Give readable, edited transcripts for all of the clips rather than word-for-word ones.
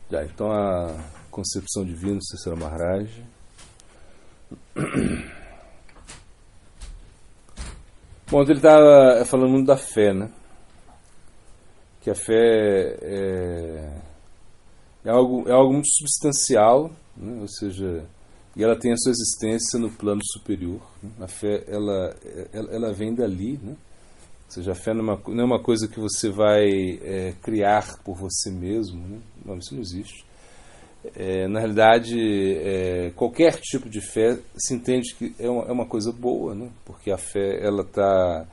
Já, então a concepção divina, Cícera Maharaj. Bom, ele estava falando muito da fé, né? Que a fé é algo muito substancial, né? Ou seja, e ela tem a sua existência no plano superior, né? A fé, ela vem dali, né? Ou seja, a fé não é uma coisa que você vai criar por você mesmo, né? Não, isso não existe. Na realidade, qualquer tipo de fé se entende que é uma coisa boa, né? Porque a fé ela tá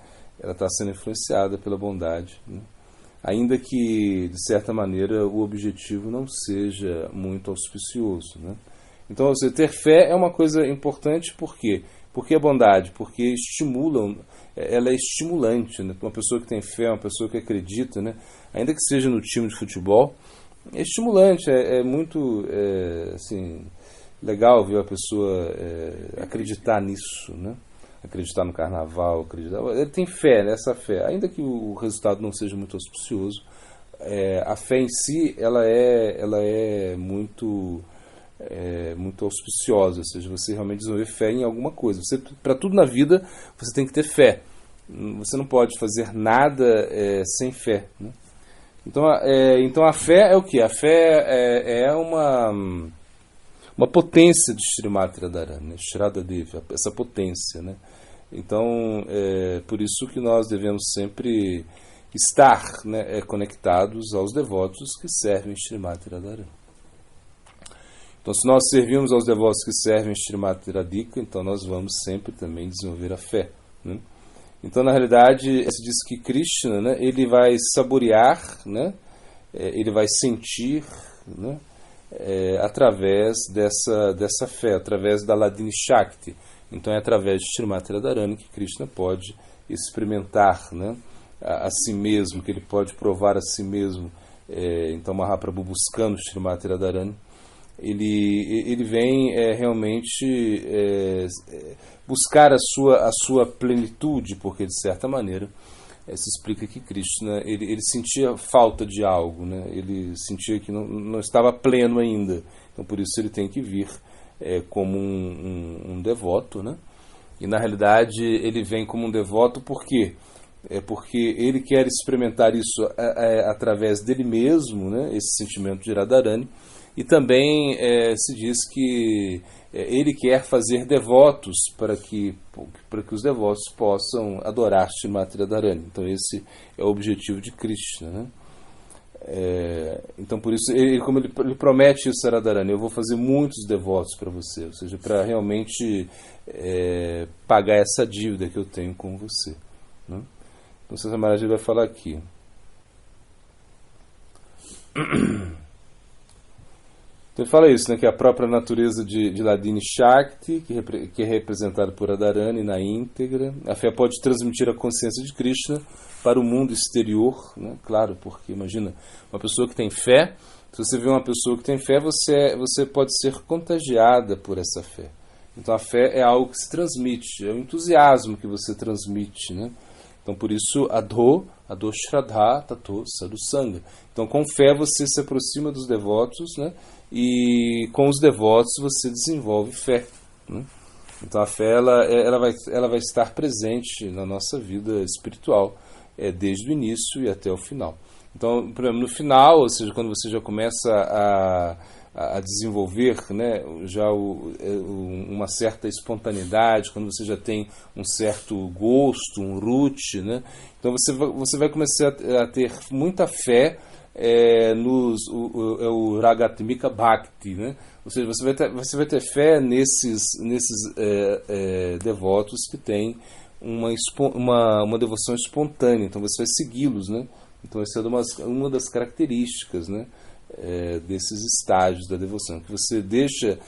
sendo influenciada pela bondade, né? Ainda que, de certa maneira, o objetivo não seja muito auspicioso, né? Então, você ter fé é uma coisa importante, por quê? Porque a bondade, porque ela é estimulante, né? Uma pessoa que tem fé, uma pessoa que acredita, né? Ainda que seja no time de futebol, é estimulante, é muito assim, legal ver a pessoa acreditar nisso, né? Acreditar no carnaval, ele tem fé, né? Essa fé, ainda que o resultado não seja muito auspicioso, a fé em si ela é muito auspiciosa, ou seja, você realmente desenvolver fé em alguma coisa. Para tudo na vida você tem que ter fé, você não pode fazer nada sem fé, né? Então a fé é o que? A fé é uma potência de Srimati Radharani, né? Shraddhadevi, essa potência, né? Então, por isso que nós devemos sempre estar, né, conectados aos devotos que servem Srimati Radharani. Então, se nós servimos aos devotos que servem Srimati Radhika, então nós vamos sempre também desenvolver a fé, né? Então, na realidade, se diz que Krishna, né, ele vai saborear, né, ele vai sentir, né, através dessa fé, através da Ladini Shakti. Então, é através de Srimati Radharani que Krishna pode experimentar, né, a si mesmo, que ele pode provar a si mesmo. Então, Mahaprabhu buscando Srimati Radharani, ele vem realmente buscar a sua plenitude, porque de certa maneira se explica que Krishna ele sentia falta de algo, né? Ele sentia que não estava pleno ainda, então por isso ele tem que vir como um devoto, né? E na realidade ele vem como um devoto porque ele quer experimentar isso através dele mesmo, né? Esse sentimento de Radharani. E também se diz que ele quer fazer devotos para que os devotos possam adorar Srimati Radharani. Então esse é o objetivo de Krishna, né? Então por isso, como ele promete isso a Radharani, eu vou fazer muitos devotos para você, ou seja, para realmente pagar essa dívida que eu tenho com você, né? Então Cícera Maharaj vai falar aqui. Então ele fala isso, né, que a própria natureza de Ladini Shakti, que é representada por Radharani na íntegra, a fé pode transmitir a consciência de Krishna para o mundo exterior, né? Claro, porque imagina, uma pessoa que tem fé, se você vê uma pessoa que tem fé, você pode ser contagiada por essa fé. Então a fé é algo que se transmite, é o entusiasmo que você transmite, né? Então por isso Adho Shraddha Tato Sadhusanga. Então com fé você se aproxima dos devotos, né? E com os devotos você desenvolve fé, né? Então a fé ela vai estar presente na nossa vida espiritual desde o início e até o final. Então, por exemplo, no final, ou seja, quando você já começa a desenvolver, né, já uma certa espontaneidade, quando você já tem um certo gosto, um ruchi, né, então você vai começar a ter muita fé o Ragatmika Bhakti, né? Ou seja, você vai ter fé nesses devotos que têm uma devoção espontânea, então você vai segui-los, né? Então essa é uma das características, né, desses estágios da devoção, que você deixa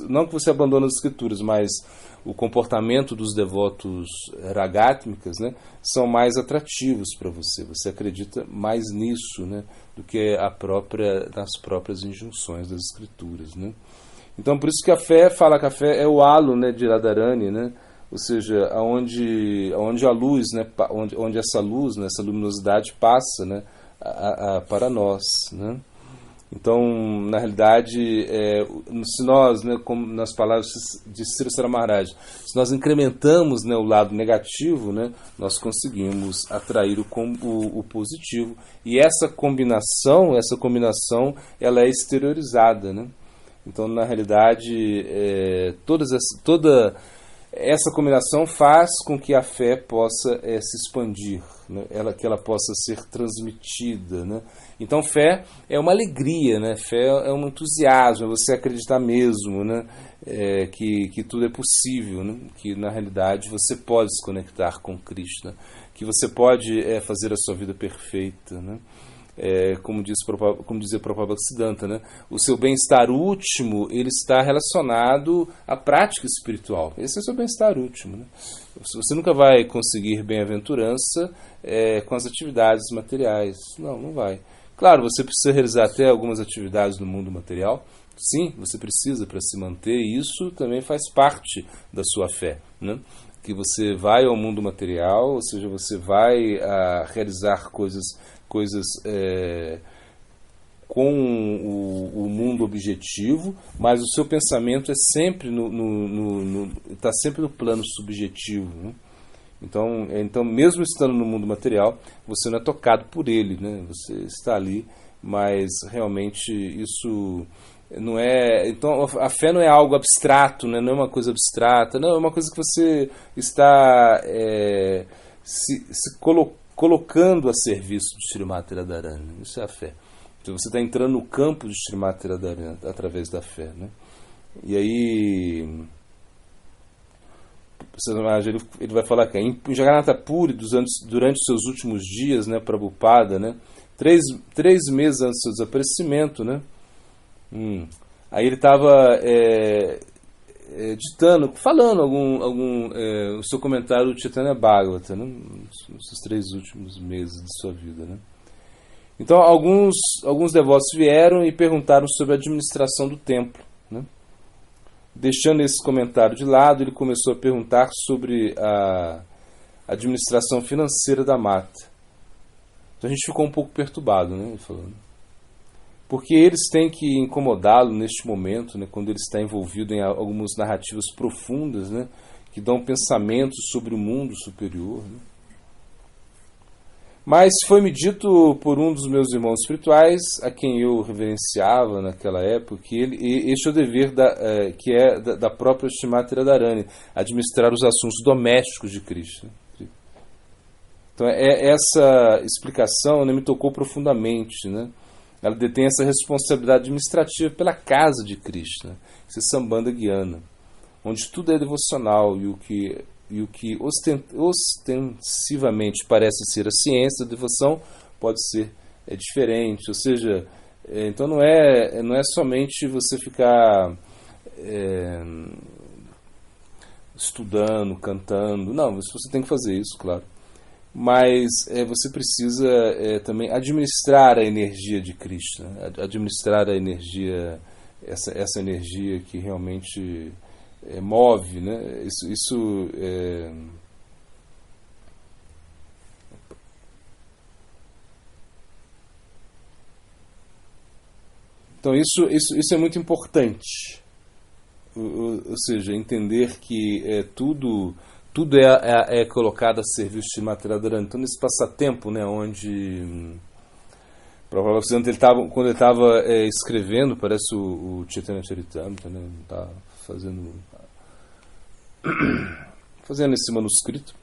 não que você abandona as escrituras, mas o comportamento dos devotos ragátmicas, né, são mais atrativos para você. Você acredita mais nisso, né, do que nas próprias injunções das escrituras, né? Então por isso que a fé é o halo, né, de Radharani, né? Ou seja, onde a luz, né, onde essa luz, né, essa luminosidade passa, né, para nós, né? Então, na realidade, se nós, né, como nas palavras de Sri Sri Maharaj, se nós incrementamos, né, o lado negativo, né, nós conseguimos atrair o positivo. E essa combinação, ela é exteriorizada, né? Então, na realidade, toda essa combinação faz com que a fé possa se expandir, né? Que ela possa ser transmitida, né? Então, fé é uma alegria, né? Fé é um entusiasmo, é você acreditar mesmo, né? Que tudo é possível, né? Que, na realidade, você pode se conectar com Krishna, que você pode fazer a sua vida perfeita, né? Como dizia Prabhupada Bhaktisiddhanta, né? O seu bem-estar último, ele está relacionado à prática espiritual. Esse é o seu bem-estar último, né? Você nunca vai conseguir bem-aventurança com as atividades materiais. Não vai. Claro, você precisa realizar até algumas atividades no mundo material. Sim, você precisa para se manter. E isso também faz parte da sua fé, né? Que você vai ao mundo material, ou seja, você vai realizar coisas com o mundo objetivo, mas o seu pensamento é sempre está sempre no plano subjetivo, né? Então, mesmo estando no mundo material, você não é tocado por ele, né? Você está ali, mas realmente isso não é. Então, a fé não é algo abstrato, né? Não é uma coisa abstrata, não, é uma coisa que você está se colocando a serviço do Srimati Radharani. Isso é a fé. Então, você está entrando no campo do Srimati Radharani através da fé, né? E aí, ele vai falar que em Jagannatha Puri, durante os seus últimos dias, né, Prabhupada, né, 3 meses antes do seu desaparecimento, né, aí ele estava falando o seu comentário do Chaitanya Bhagavata, né, nos 3 últimos meses de sua vida, né. Então alguns devotos vieram e perguntaram sobre a administração do templo, né. Deixando esse comentário de lado, ele começou a perguntar sobre a administração financeira da mata. Então a gente ficou um pouco perturbado, né, falando. Porque eles têm que incomodá-lo neste momento, né, quando ele está envolvido em algumas narrativas profundas, né, que dão pensamentos sobre o mundo superior, né. Mas foi-me dito por um dos meus irmãos espirituais, a quem eu reverenciava naquela época, que este é o dever da própria Srimati Radharani, administrar os assuntos domésticos de Krishna. Então essa explicação, né, me tocou profundamente, né? Ela detém essa responsabilidade administrativa pela casa de Krishna, esse Sambandha Gyana, onde tudo é devocional e o que ostensivamente parece ser a ciência da devoção pode ser diferente. Ou seja, então não é somente você ficar estudando, cantando. Não, você tem que fazer isso, claro. Mas você precisa também administrar a energia de Krishna, administrar a energia, essa energia que realmente move, né? Isso Então isso é muito importante, ou seja, entender que tudo é colocado a serviço de Srimati Radharani. Então nesse passatempo, né, onde provavelmente quando ele estava escrevendo, parece o Chaitanya Charitamrita, né, tá fazendo esse manuscrito.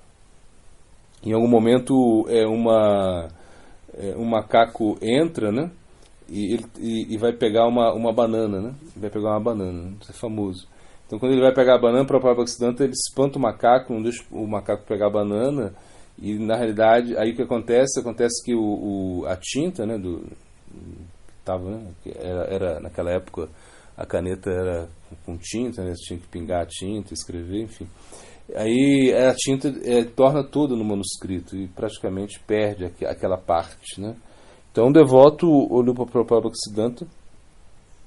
Em algum momento um macaco entra, né, e vai pegar uma banana, né? Vai pegar uma banana, isso é famoso. Então quando ele vai pegar a banana, para o Prabhupada Bhaktisiddhanta, ele espanta o macaco, não deixa o macaco pegar a banana, e na realidade aí o que acontece que a tinta, né, era naquela época a caneta era com tinta, né, você tinha que pingar a tinta, escrever, enfim. Aí a tinta torna toda no manuscrito e praticamente perde aquela parte, né? Então o devoto olhou para o Prabhupada Bhaktisiddhanta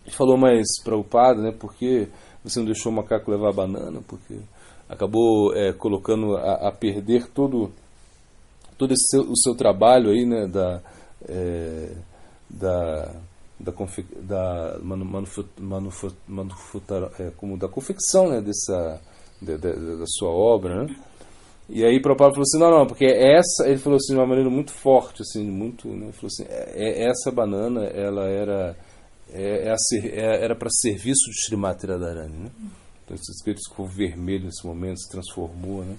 e falou: mas Prabhupada, né, por que você não deixou o macaco levar a banana? Porque acabou colocando a perder todo o seu trabalho aí, né, como da confecção, né, da sua obra, né? E aí Prabhupada falou assim, não, porque essa, ele falou assim de uma maneira muito forte, assim, muito, né, ele falou assim, essa banana, ela era para serviço de Srimati Radharani, né? Então ele ficou vermelho nesse momento, se transformou, né?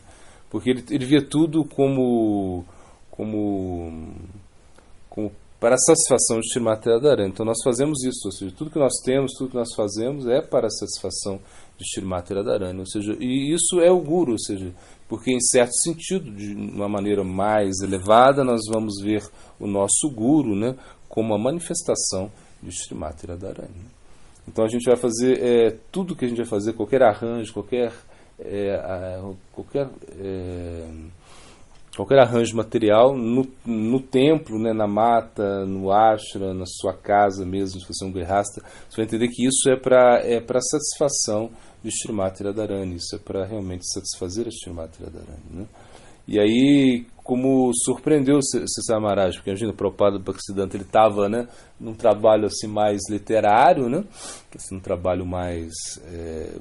Porque ele via tudo como para a satisfação de Srimati Radharani. Então nós fazemos isso, ou seja, tudo que nós temos, tudo que nós fazemos é para a satisfação de Srimati Radharani, ou seja, e isso é o Guru, ou seja, porque em certo sentido, de uma maneira mais elevada, nós vamos ver o nosso Guru, né, como a manifestação de Srimati Radharani. Então a gente vai fazer tudo que a gente vai fazer, qualquer arranjo, qualquer arranjo material no templo, né, na mata, no ashram, na sua casa mesmo, se você é um grihasta, você vai entender que isso é para satisfação de Srimati Radharani, isso é para realmente satisfazer a Srimati Radharani, né? E aí, como surpreendeu o Cesar Maharaj, porque imagina, o Prabhupada Bhaktisiddhanta, ele estava, né, num trabalho assim, mais literário, né, assim, num trabalho mais,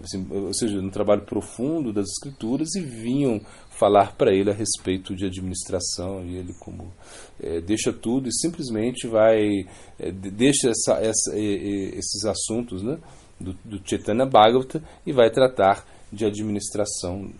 assim, ou seja, num trabalho profundo das escrituras, e vinham falar para ele a respeito de administração, e ele como deixa tudo e simplesmente deixa esses assuntos, né, do Chaitanya Bhagavata, e vai tratar de administração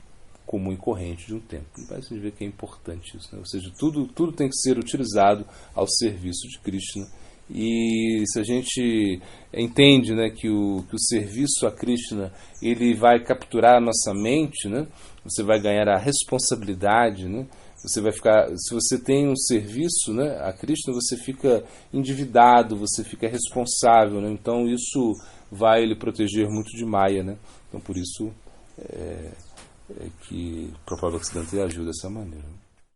comum e corrente de um templo. E vai se ver que é importante isso, né? Ou seja, tudo tem que ser utilizado ao serviço de Krishna. E se a gente entende, né, que o serviço a Krishna, ele vai capturar a nossa mente, né? Você vai ganhar a responsabilidade, né? Você vai ficar, se você tem um serviço, né, a Krishna, você fica endividado, você fica responsável, né? Então isso vai lhe proteger muito de Maya, né? Então por isso que Prabhupada Bhaktisiddhanta ajuda dessa maneira.